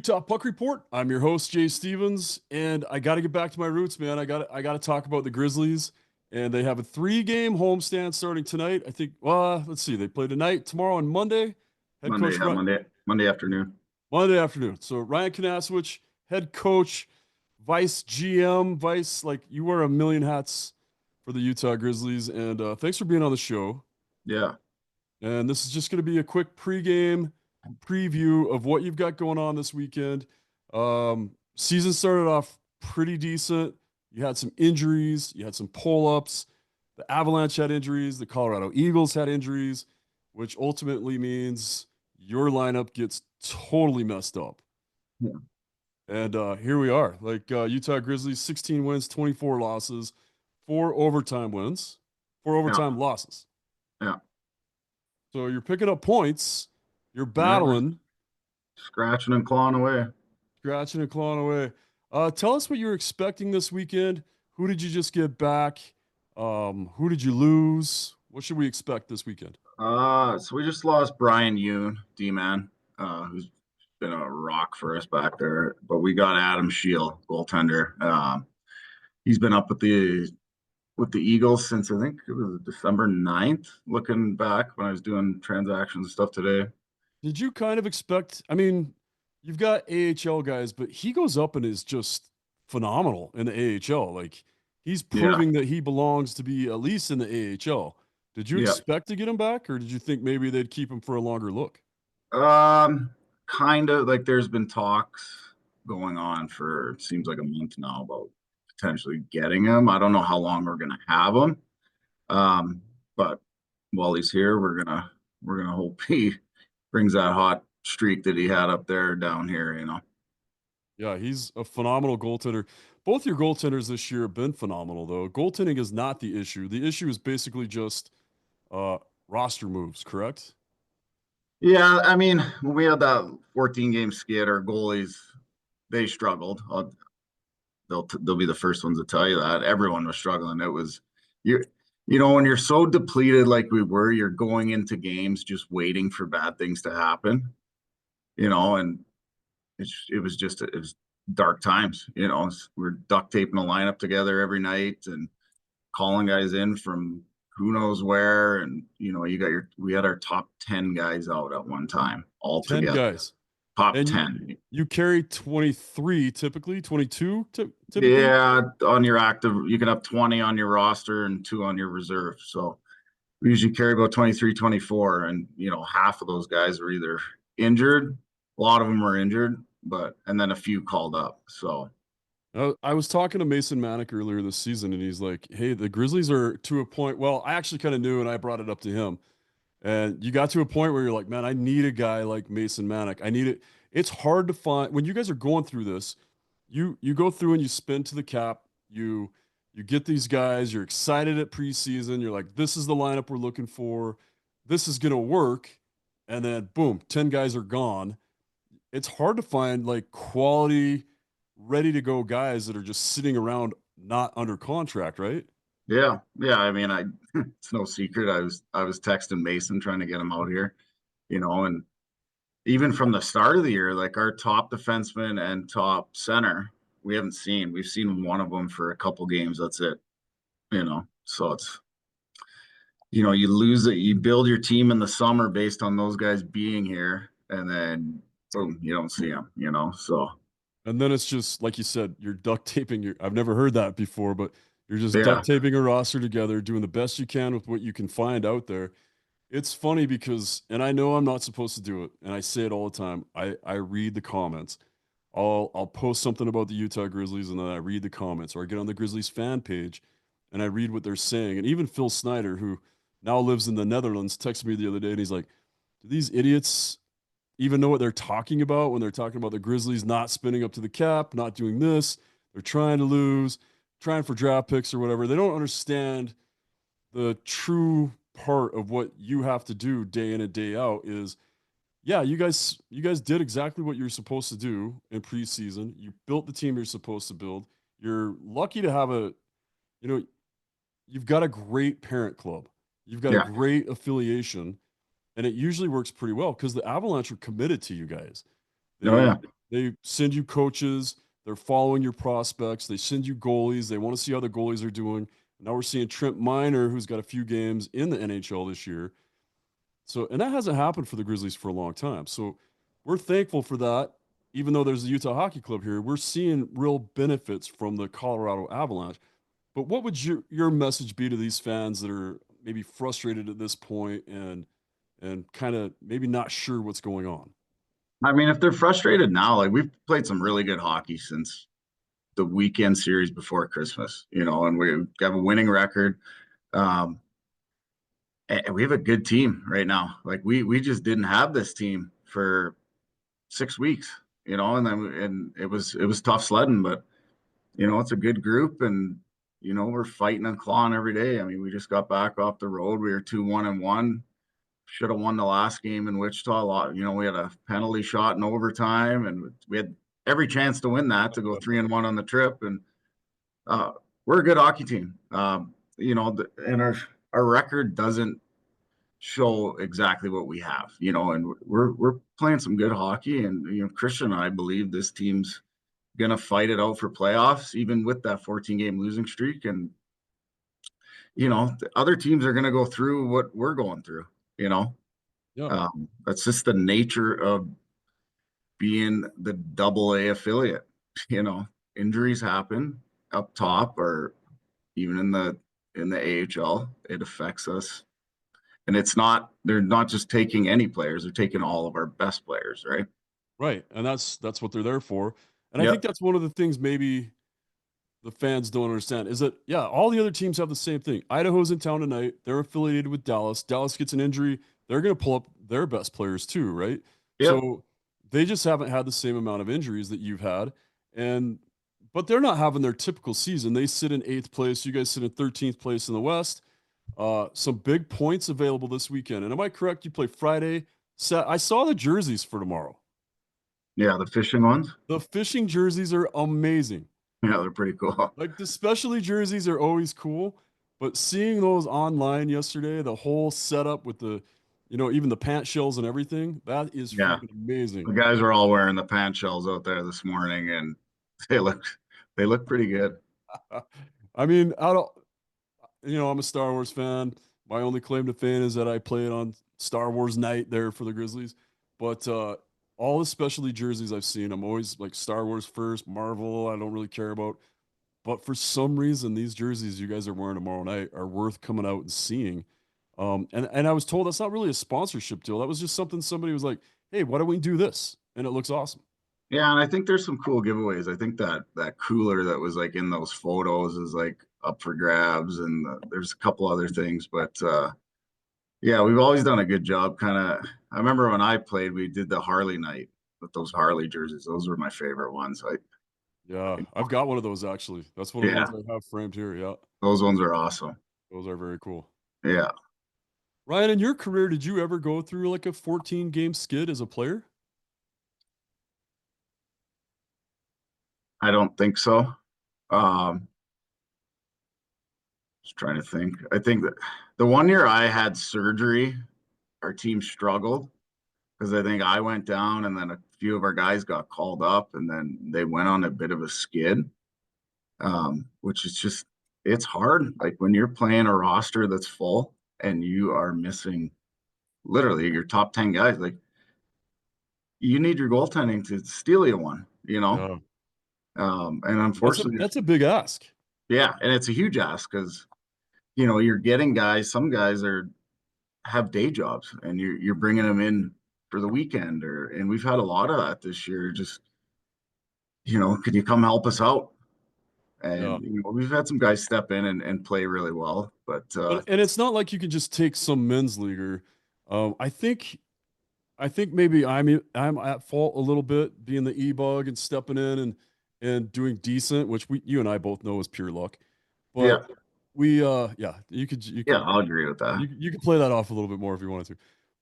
Utah Puck Report. I'm your host, Jay Stevens, and I got to get back to my roots, man. I got to talk about the Grizzlies, and they have a 3-game homestand starting tonight. I think. Let's see. They play tonight, tomorrow, and Monday. Head Monday, coach yeah, Monday afternoon. Monday afternoon. So Ryan Kinasewich, head coach, vice GM, vice like you wear a million hats for the Utah Grizzlies, and thanks for being on the show. Yeah. And this is just going to be a quick pregame preview of what you've got going on this weekend. Season started off pretty decent. You had some injuries, you had some pull-ups. The Avalanche had injuries, the Colorado Eagles had injuries, which ultimately means your lineup gets totally messed up. Yeah. And here we are, like Utah Grizzlies, 16 wins, 24 losses, 4 overtime wins, 4 Yeah. overtime losses. Yeah. So you're picking up points. You're Yeah, we're battling, scratching and clawing away. scratching and clawing away. Tell us what you're expecting this weekend. Who did you just get back? Who did you lose? What should we expect this weekend? So we just lost Brian Yoon, D-man, who's been a rock for us back there. But we got Adam Scheel, goaltender. He's been up with the Eagles since I think it was December 9th, looking back when I was doing transactions and stuff today. Did you kind of expect? I mean, you've got AHL guys, but he goes up and is just phenomenal in the AHL. Like he's Yeah. proving that he belongs to be at least in the AHL. Did you Yeah. expect to get him back, or did you think maybe they'd keep him for a longer look? Kind of like there's been talks going on for it seems like a month now about potentially getting him. I don't know how long we're gonna have him. But while he's here, we're gonna hope he brings that hot streak that he had up there down here. Yeah, he's a phenomenal goaltender. Both your goaltenders this year have been phenomenal, though. Goaltending is not the issue. The issue is basically just uh, roster moves, correct? Yeah, I mean, when we had that 14 game skid, our goalies they struggled. They'll be the first ones to tell you that everyone was struggling. It was you when you're so depleted like we were, you're going into games just waiting for bad things to happen. And it was dark times. We're duct taping a lineup together every night and calling guys in from who knows where, and we had our top 10 guys out at one time all 10 together. guys. Top And 10. you carry 23 typically, 22 typically. Yeah, on your active, you can have 20 on your roster and 2 on your reserve. So we usually carry about 23, 24, and half of those guys were either injured, a lot of them were injured, and then a few called up. So I was talking to Mason Manick earlier this season, and he's like, "Hey, the Grizzlies are to a point." Well, I actually kind of knew, and I brought it up to him. And you got to a point where you're like, "Man, I need a guy like Mason Manick. I need it." It's hard to find when you guys are going through this. You go through and you spin to the cap. You get these guys. You're excited at preseason. You're like, "This is the lineup we're looking for. This is gonna work." And then boom, 10 guys are gone. It's hard to find like quality, ready to go guys that are just sitting around not under contract, right? yeah. I mean, it's no secret. I was texting Mason trying to get him out here, and even from the start of the year, like our top defenseman and top center, we haven't seen. We've seen one of them for a couple games. That's it. So it's you lose it. You build your team in the summer based on those guys being here, and then boom, you don't see them. So And then it's just like you said, you're duct taping your I've never heard that before, but you're just yeah, duct taping a roster together, doing the best you can with what you can find out there. It's funny because and I know I'm not supposed to do it, and I say it all the time. I read the comments. I'll post something about the Utah Grizzlies and then I read the comments, or I get on the Grizzlies fan page and I read what they're saying. And even Phil Snyder, who now lives in the Netherlands, texted me the other day and he's like, "Do these idiots even know what they're talking about when they're talking about the Grizzlies not spinning up to the cap, not doing this? They're trying to lose, trying for draft picks or whatever. They don't understand the true part of what you have to do day in and day out is yeah, you guys did exactly what you're supposed to do in preseason. You built the team you're supposed to build. You're lucky to have you know, you've got a great parent club. You've got a yeah, great affiliation, and it usually works pretty well because the Avalanche are committed to you guys. oh They yeah, They send you coaches. They're following your prospects. They send you goalies. They want to see how the goalies are doing. Now we're seeing Trent Miner, who's got a few games in the NHL this year. So, and that hasn't happened for the Grizzlies for a long time. So we're thankful for that. Even though there's the Utah Hockey Club here, we're seeing real benefits from the Colorado Avalanche. But what would your message be to these fans that are maybe frustrated at this point and kind of maybe not sure what's going on? I mean, if they're frustrated now, like we've played some really good hockey since the weekend series before Christmas, and we have a winning record. Um, and we have a good team right now. Like we just didn't have this team for 6 weeks, and it was tough sledding, but it's a good group, and we're fighting and clawing every day. I mean, we just got back off the road. We were 2-1-1. Should have won the last game in Wichita. A lot, we had a penalty shot in overtime, and we had every chance to win that to go 3-1 on the trip. And uh, we're a good hockey team. And our record doesn't show exactly what we have, and we're playing some good hockey. And Christian and I believe this team's gonna fight it out for playoffs, even with that 14 game losing streak. And the other teams are gonna go through what we're going through. You know, Yeah. that's just the nature of being the double A affiliate. You know, Injuries happen up top or even in the AHL. It affects us. And they're not just taking any players, they're taking all of our best players, right? Right. And that's what they're there for. And I think Yep. that's one of the things maybe the fans don't understand is that yeah, all the other teams have the same thing. Idaho's in town tonight. They're affiliated with Dallas. Dallas gets an injury. They're going to pull up their best players too, right? Yep. So they just haven't had the same amount of injuries that you've had. And but they're not having their typical season. They sit in 8th place. You guys sit in 13th place in the West. Some big points available this weekend. And am I correct? You play Friday. I saw the jerseys for tomorrow. Yeah, the fishing ones. The fishing jerseys are amazing. Yeah, they're pretty cool. Like the specialty jerseys are always cool, but seeing those online yesterday, the whole setup with even the pant shells and everything, that is Yeah. freaking amazing. The guys were all wearing the pant shells out there this morning, and they look they look pretty good. I mean, I don't, I'm a Star Wars fan. My only claim to fame is that I played on Star Wars night there for the Grizzlies. But all the specialty jerseys I've seen, I'm always like Star Wars first, Marvel, I don't really care about. But for some reason, these jerseys you guys are wearing tomorrow night are worth coming out and seeing. And I was told that's not really a sponsorship deal. That was just something somebody was like, "Hey, why don't we do this?" And it looks awesome. Yeah, and I think there's some cool giveaways. I think that cooler that was like in those photos is like up for grabs, and there's a couple other things. But yeah, we've always done a good job. Kind of, I remember when I played, we did the Harley night with those Harley jerseys. Those were my favorite ones. Yeah, I've got one of those actually. That's one of the Yeah, ones I have framed here. Yeah, those ones are awesome. those are very cool. Yeah, Ryan, in your career, did you ever go through like a 14 game skid as a player? I don't think so. Um, just trying to think. I think that the one year I had surgery, our team struggled because I think I went down and then a few of our guys got called up and then they went on a bit of a skid, which is just, it's hard. Like when you're playing a roster that's full and you are missing literally your top 10 guys, like you need your goaltending to steal you one. Yeah, And unfortunately, that's a big ask. yeah, and it's a huge ask because, you're getting guys, some guys have day jobs and you're bringing them in for the weekend and we've had a lot of that this year. Just, could you come help us out? Yeah, And we've had some guys step in and play really well, but and it's not like you can just take some men's leaguer. I think maybe I'm at fault a little bit being the e-bug and stepping in and doing decent, which you and I both know is pure luck. yeah, But we yeah, you could you yeah, could I'll agree with that. you could play that off a little bit more if you wanted to.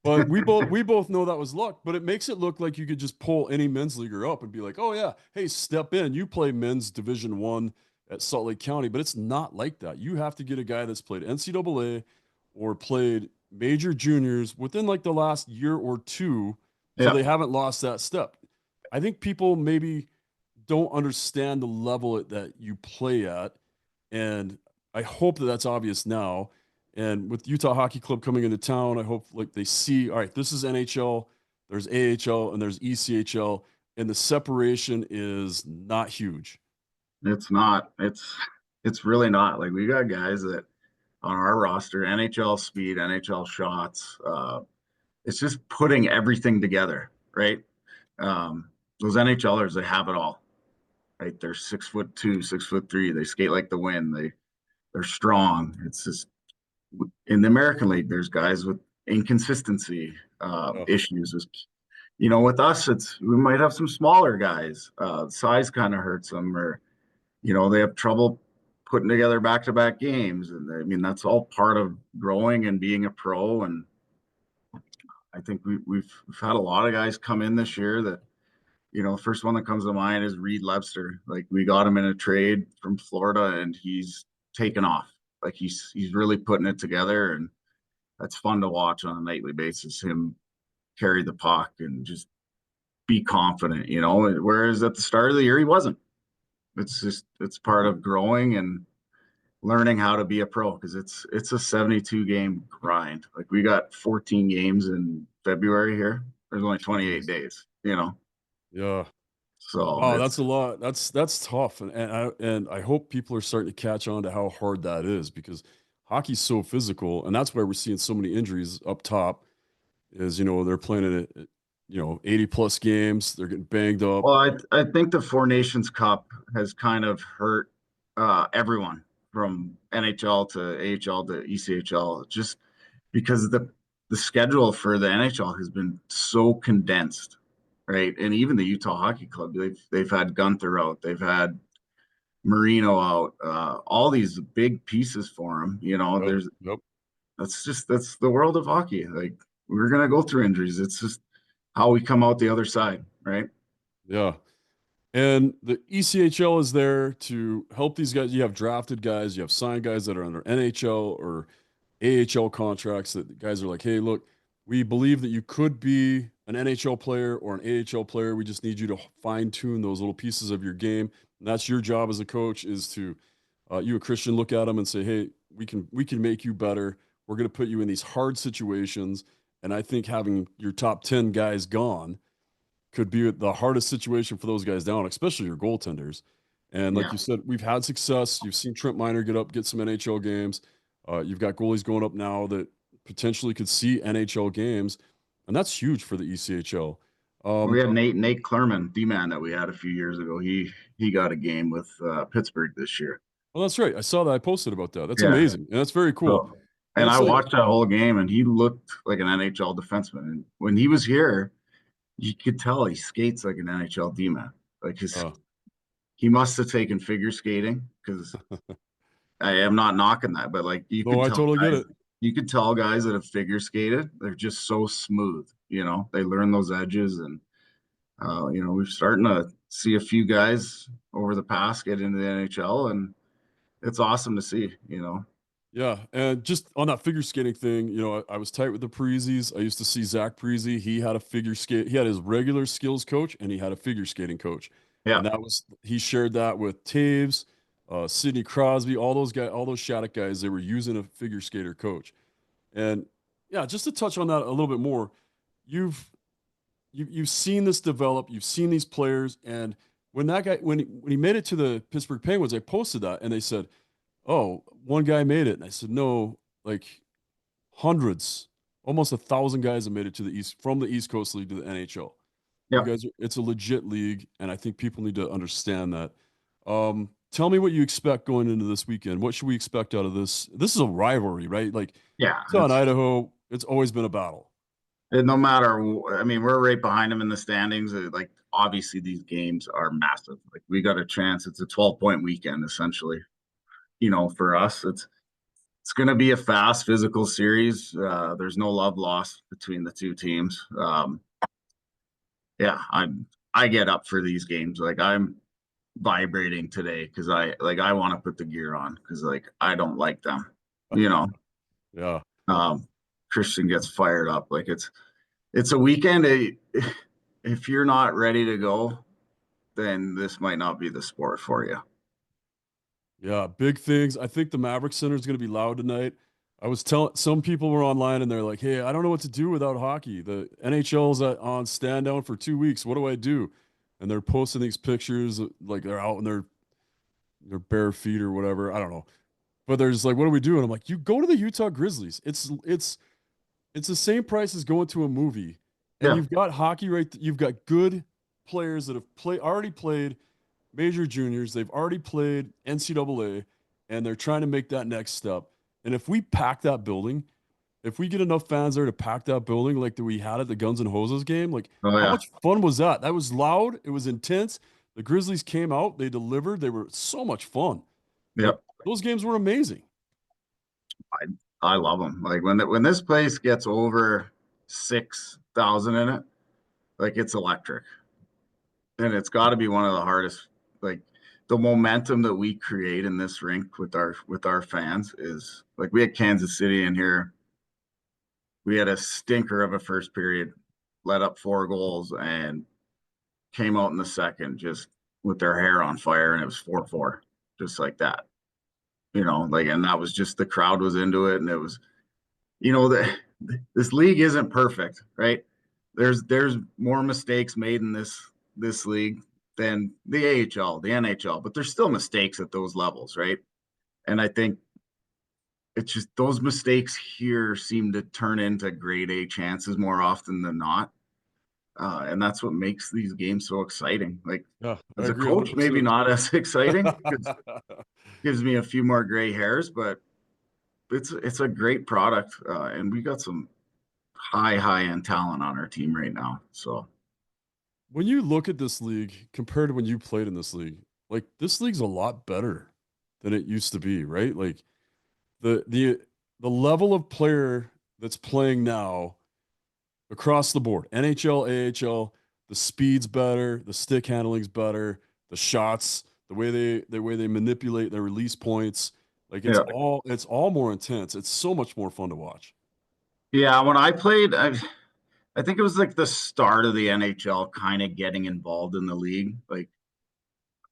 But we both know that was luck, but it makes it look like you could just pull any men's leaguer up and be like, "Oh yeah, hey, step in. You play men's Division 1 at Salt Lake County." But it's not like that. You have to get a guy that's played NCAA or played major juniors within like the last year or two so Yeah, they haven't lost that step. I think people maybe don't understand the level that you play at, and I hope that that's obvious now. And with Utah Hockey Club coming into town, I hope like they see, all right, this is NHL, there's AHL, and there's ECHL, and the separation is not huge. It's not. It's really not. Like we got guys that on our roster, NHL speed, NHL shots. It's just putting everything together, right? Those NHLers, they have it all, right? They're 6'2", 6'3". They skate like the wind. They're strong. It's just in the American League, there's guys with inconsistency Oh, issues. With us, it's we might have some smaller guys. Size kind of hurts them, or they have trouble putting together back-to-back games, and I mean that's all part of growing and being a pro. And I think we've had a lot of guys come in this year that the first one that comes to mind is Reed Webster. Like we got him in a trade from Florida, and he's taken off. Like he's really putting it together, and that's fun to watch on a nightly basis. Him carry the puck and just be confident. Whereas at the start of the year he wasn't. It's part of growing and learning how to be a pro because it's a 72 game grind. Like we got 14 games in February here. There's only 28 geez. days. Yeah. So Wow, that's it's a lot. That's tough, and I hope people are starting to catch on to how hard that is because hockey's so physical, and that's why we're seeing so many injuries up top. Is they're playing it, 80 plus games, they're getting banged up. well, I think the Four Nations Cup has kind of hurt everyone from NHL to AHL to ECHL just because the schedule for the NHL has been so condensed, right? And even the Utah Hockey Club, they've had Gunther out, they've had Marino out, all these big pieces for them. Yep, yep, That's the world of hockey. Like we're gonna go through injuries. It's just how we come out the other side, right? yeah. And the ECHL is there to help these guys. You have drafted guys, you have signed guys that are under NHL or AHL contracts that the guys are like, hey, look, we believe that you could be an NHL player or an AHL player. We just need you to fine tune those little pieces of your game. And that's your job as a coach is to you, a Christian, look at them and say, hey, we can make you better. We're going to put you in these hard situations. And I think having your top 10 guys gone could be the hardest situation for those guys down, especially your goaltenders. And like Yeah. you said, we've had success. You've seen Trent Miner get some NHL games. You've got goalies going up now that potentially could see NHL games, and that's huge for the ECHL. We Um, had Nate Clerman, D-man that we had a few years ago. He got a game with Pittsburgh this year. well, that's right. I saw that. I posted about that. That's Yeah. amazing, and that's very cool. So, And and I it's like, watched that whole game, and he looked like an NHL defenseman. And when he was here, you could tell he skates like an NHL D-man. Like uh, he must have taken figure skating because I am not knocking that, but like no, I totally get it. you could tell guys that have figure skated, they're just so smooth. They learn those edges, and we're starting to see a few guys over the past get into the NHL, and it's awesome to see. Yeah, and just on that figure skating thing, I was tight with the Parizis. I used to see Zach Parise. He had a figure skate. He had his regular skills coach, and he had a figure skating coach, Yeah, and he shared that with Taves, Sidney Crosby, all those guys, all those Shattuck guys. They were using a figure skater coach, and yeah, just to touch on that a little bit more, you've you've seen this develop. You've seen these players, and when he made it to the Pittsburgh Penguins, I posted that, and they said, oh, one guy made it. And I said, no, like hundreds, almost 1,000 guys have made it to the East from the East Coast League to the NHL. You yeah. guys, it's a legit league, and I think people need to understand that. Tell me what you expect going into this weekend. What should we expect out of this? This is a rivalry, right? Like Yeah, Utah and Idaho, it's always been a battle. no matter. I mean, we're right behind them in the standings. Like obviously, these games are massive. Like we got a chance. It's a 12-point weekend essentially. For us, it's going to be a fast physical series. There's no love lost between the two teams. Yeah, I get up for these games. Like I'm vibrating today because I want to put the gear on because like I don't like them. You know, Yeah. Christian gets fired up. Like it's a weekend. if you're not ready to go, then this might not be the sport for you. Yeah, big things. I think the Maverick Center is going to be loud tonight. I was telling some people were online and they're like, "Hey, I don't know what to do without hockey. The NHL's on stand down for 2 weeks. What do I do?" And they're posting these pictures like they're out in their bare feet or whatever. I don't know, but they're just like, "What do we do?" And I'm like, "You go to the Utah Grizzlies. It's the same price as going to a movie, and Yeah. you've got hockey you've got good players that have already played major juniors. They've already played NCAA, and they're trying to make that next step. And if we pack that building, if we get enough fans there to pack that building like that we had at the Guns and Hoses game, like Oh how yeah. much fun was that? That was loud. It was intense. The Grizzlies came out. They delivered. They were so much fun. Like Yep. those games were amazing. I love them. Like when this place gets over 6,000 in it, like it's electric, and it's got to be one of the hardest. Like the momentum that we create in this rink with our fans is like we had Kansas City in here. We had a stinker of a first period, let up 4 goals, and came out in the second just with their hair on fire, and it was 4-4, just like that. Like, and that was just the crowd was into it, and it was, that this league isn't perfect, right? There's more mistakes made in this league than the AHL, the NHL, but there's still mistakes at those levels, right? And I think it's just those mistakes here seem to turn into grade A chances more often than not. And that's what makes these games so exciting. Like Yeah, I as a agree coach, maybe 100%. not as exciting because it gives me a few more gray hairs, but it's a great product, and we got some high end talent on our team right now. So When you look at this league compared to when you played in this league, like this league's a lot better than it used to be, right? Like the the the level of player that's playing now across the board, NHL, AHL, the speed's better, the stick handling's better, the shots, the way they manipulate their release points, like yeah, it's all more intense. It's so much more fun to watch. yeah. When I played, I think it was like the start of the NHL kind of getting involved in the league. Like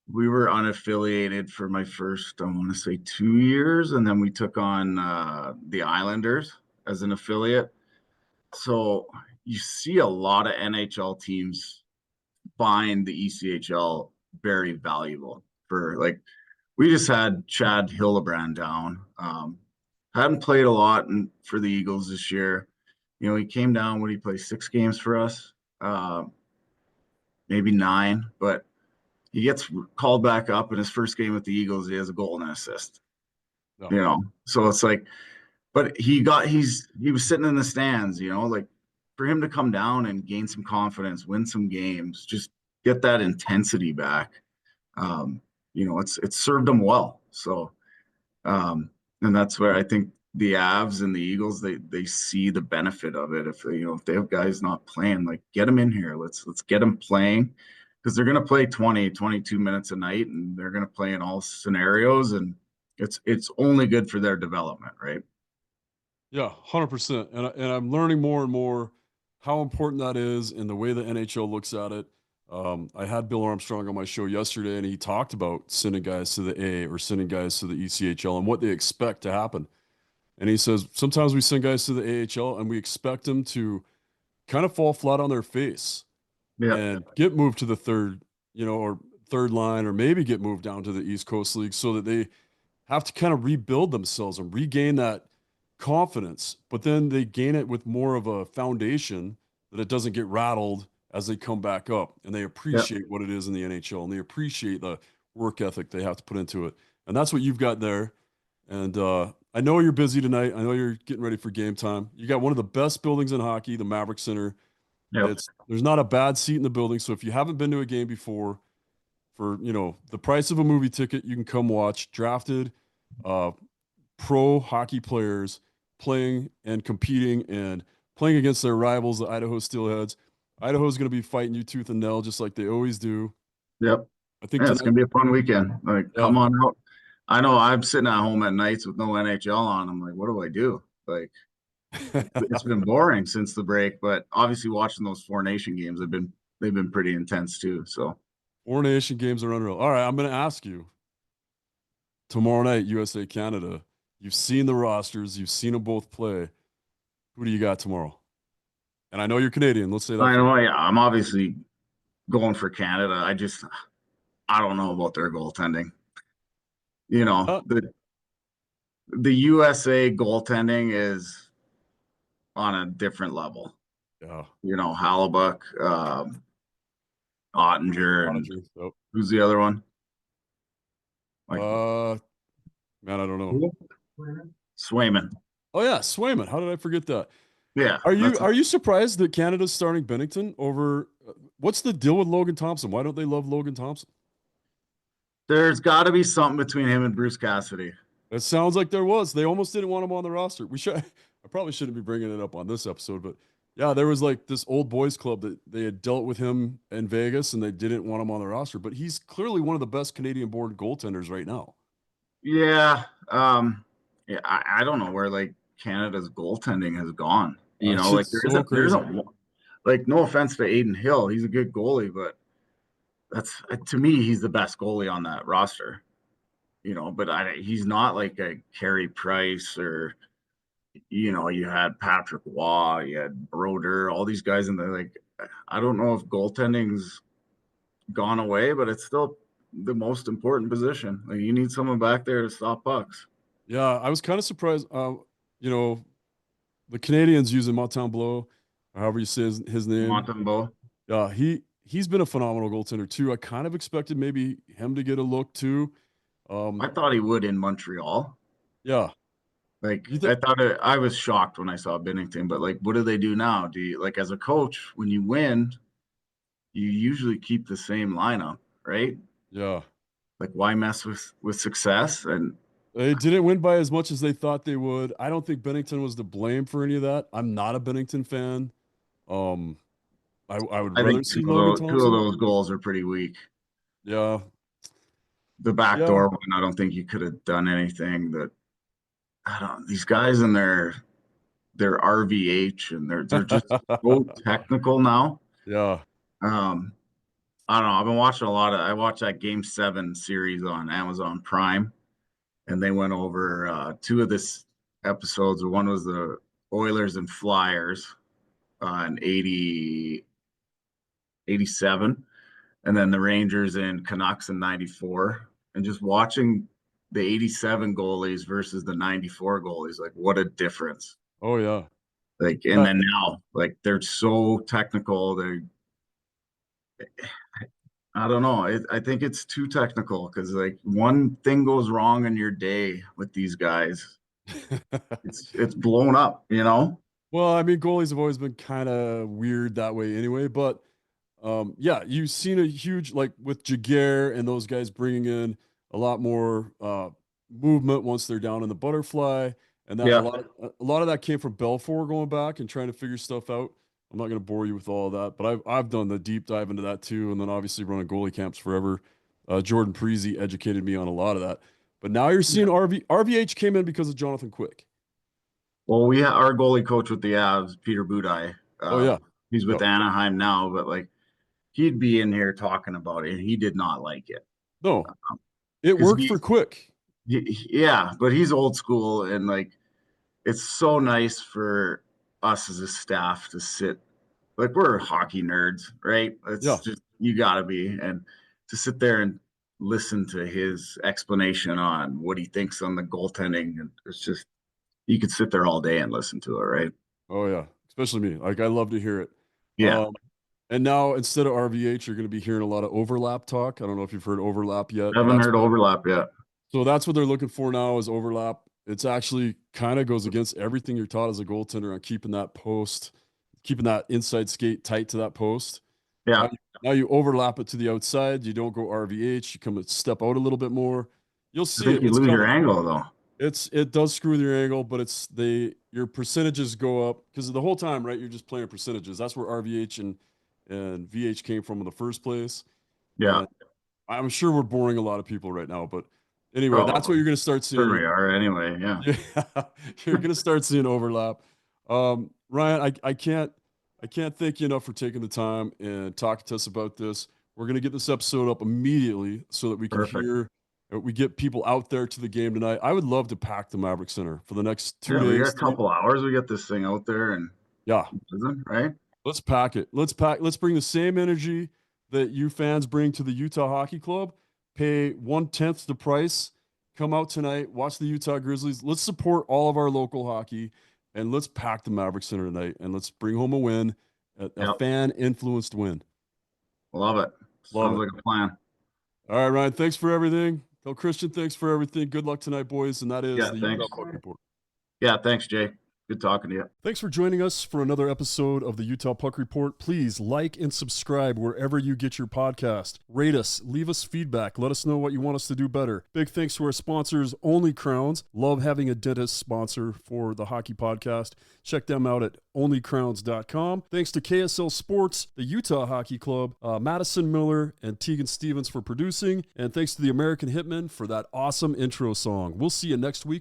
we were unaffiliated for my first, I want to say 2 years, and then we took on the Islanders as an affiliate. So you see a lot of NHL teams find the ECHL very valuable for like we just had Chad Hildebrand down. Hadn't played a lot for the Eagles this year. He came down when he played 6 games for us, maybe 9, but he gets called back up in his first game with the Eagles. He has a goal and an assist. No. So it's like, but he was sitting in the stands. Like for him to come down and gain some confidence, win some games, just get that intensity back. Um, it's served him well. So, and that's where I think the Avs and the Eagles they see the benefit of it. If they have guys not playing, like get them in here. Let's get them playing because they're going to play 20, 22 minutes a night, and they're going to play in all scenarios, and it's only good for their development, right? Yeah, 100%. And I'm learning more and more how important that is in the way the NHL looks at it. I had Bill Armstrong on my show yesterday, and he talked about sending guys to the A or sending guys to the ECHL and what they expect to happen. And he says sometimes we send guys to the AHL and we expect them to kind of fall flat on their face Yeah, and get moved to the third, or third line, or maybe get moved down to the East Coast League so that they have to kind of rebuild themselves and regain that confidence, but then they gain it with more of a foundation that it doesn't get rattled as they come back up and they yeah, appreciate what it is in the NHL and they appreciate the work ethic they have to put into it. And that's what you've got there. And I know you're busy tonight. I know you're getting ready for game time. You got one of the best buildings in hockey, the Maverick Center. yeah, There's not a bad seat in the building. So if you haven't been to a game before, for the price of a movie ticket, you can come watch drafted uh, pro hockey players playing and competing and playing against their rivals, the Idaho Steelheads. Idaho's going to be fighting you tooth and nail just like they always do. yep. I think Yeah, it's tonight, gonna be a fun weekend. Like, yeah, come on out. I know I'm sitting at home at nights with no NHL on. I'm like, what do I do? Like, it's been boring since the break, but obviously watching those Four Nation games have been they've been pretty intense too. So Four Nation games are unreal. All right, I'm going to ask you tomorrow night, USA Canada. You've seen the rosters, you've seen them both play. Who do you got tomorrow? And I know you're Canadian. Let's say that I first. know, yeah, I'm obviously going for Canada. I don't know about their goaltending. You know, Uh, the USA goaltending is on a different level. yeah, You know, Hallebuck, Ottinger, and Prodigy. Yep. who's the other one? Like Uh, man, I don't know. Swayman. Oh yeah, Swayman. How did I forget that? Yeah, Are you that's are you surprised that Canada's starting Bennington over? What's the deal with Logan Thompson? Why don't they love Logan Thompson? there's got to be something between him and Bruce Cassidy. It sounds like there was. They almost didn't want him on the roster. We should. I probably shouldn't be bringing it up on this episode, but yeah, there was like this old boys club that they had dealt with him in Vegas, and they didn't want him on the roster. But he's clearly one of the best Canadian-born goaltenders right now. Yeah, yeah, I don't know where like Canada's goaltending has gone. You know, like It's so there crazy. isn't like no offense to Aiden Hill, he's a good goalie, but that's to me he's the best goalie on that roster. You know, but he's not like a Carey Price or you know you had Patrick Waugh, you had Broder, all these guys in there. Like I don't know if goaltending's gone away, but it's still the most important position. Like you need someone back there to stop pucks. Yeah, I was kind of surprised. You know, the Canadians using Montembeault, or however you say his name. Montembeau. He's been a phenomenal goaltender too. I kind of expected maybe him to get a look too. I Um, thought he would in Montreal. yeah, Like you I think? thought I was shocked when I saw Binnington, but like what do they do now? Do you like as a coach when you win, you usually keep the same lineup, right? Yeah, Like why mess with success? And they didn't win by as much as they thought they would. I don't think Bennington was to blame for any of that. I'm not a Bennington fan. Um, I would I rather think see Logan two of Thompson. those goals are pretty weak. Yeah, The yeah. backdoor one, I don't think you could have done anything that I don't these guys in their RVH and they're just so technical now. Yeah. Um I don't know. I've been watching a lot of I watched that game 7 series on Amazon Prime and they went over two of this episodes. One was the Oilers and Flyers in 87, and then the Rangers and Canucks in 94. And just watching the 87 goalies versus the 94 goalies, like what a difference. Oh yeah. Like, and Yeah. then now, like they're so technical. I don't know. I think it's too technical because like one thing goes wrong in your day with these guys, it's blown up, you know? Well, I mean, goalies have always been kind of weird that way anyway, but yeah, you've seen a huge like with Jaguar and those guys bringing in a lot more movement once they're down in the butterfly, and that Yeah. a lot of that came from Belfour going back and trying to figure stuff out. I'm not going to bore you with all of that, but I've done the deep dive into that too, and then obviously running goalie camps forever. Jordan Preezy educated me on a lot of that, but now you're seeing RVH came in because of Jonathan Quick. Well, we our goalie coach with the Avs, Peter Budaj. Oh yeah, He's with yep. Anaheim now, but like he'd be in here talking about it. He did not like it No, it because worked for Quick. yeah, but he's old school and like it's so nice for us as a staff to sit like we're hockey nerds, right? Yeah. It's just you gotta be and to sit there and listen to his explanation on what he thinks on the goaltending and it's just you could sit there all day and listen to it, right? Oh yeah, especially me. Like I love to hear it. Yeah. Um, and now instead of RVH, you're going to be hearing a lot of overlap talk. I don't know if you've heard overlap yet, I but haven't heard overlap yet. that's what they're looking for now is overlap. It's actually kind of goes against everything you're taught as a goaltender on keeping that post, keeping that inside skate tight to that post. Now, Yeah. now you overlap it to the outside. You don't go RVH. You come and step out a little bit more. You'll I see think it. you It's lose your coming. angle though. It does screw with your angle, but it's your percentages go up because the whole time, right? You're just playing percentages. That's where RVH and VH came from in the first place. Yeah. And I'm sure we're boring a lot of people right now, but anyway, that's what Oh, you're going to start seeing. certainly are anyway. Yeah. Yeah, you're going to start seeing overlap. Ryan, I I can't thank you enough for taking the time and talking to us about this. We're going to get this episode up immediately so that we can Perfect. hear, we get people out there to the game tonight. I would love to pack the Maverick Center for the next 2 Yeah, we got days. a couple hours. We get this thing out there and Yeah. right? Let's pack it. Let's bring the same energy that you fans bring to the Utah Hockey Club. Pay 1/10 the price. Come out tonight, watch the Utah Grizzlies. Let's support all of our local hockey, and let's pack the Maverick Center tonight, and let's bring home a win, a fan-influenced win. Love it. Sounds like a plan. All right, Ryan, thanks for everything. Tell Christian thanks for everything. Good luck tonight, boys, and that is the Utah Puck Report. Yeah, thanks, Jay. Good talking to you. Thanks for joining us for another episode of the Utah Puck Report. Please like and subscribe wherever you get your podcast. Rate us, leave us feedback, let us know what you want us to do better. Big thanks to our sponsors, Only Crowns. Love having a dentist sponsor for the hockey podcast. Check them out at onlycrowns.com. Thanks to KSL Sports, the Utah Hockey Club, Madison Miller, and Tegan Stevens for producing. And thanks to the American Hitmen for that awesome intro song. We'll see you next week.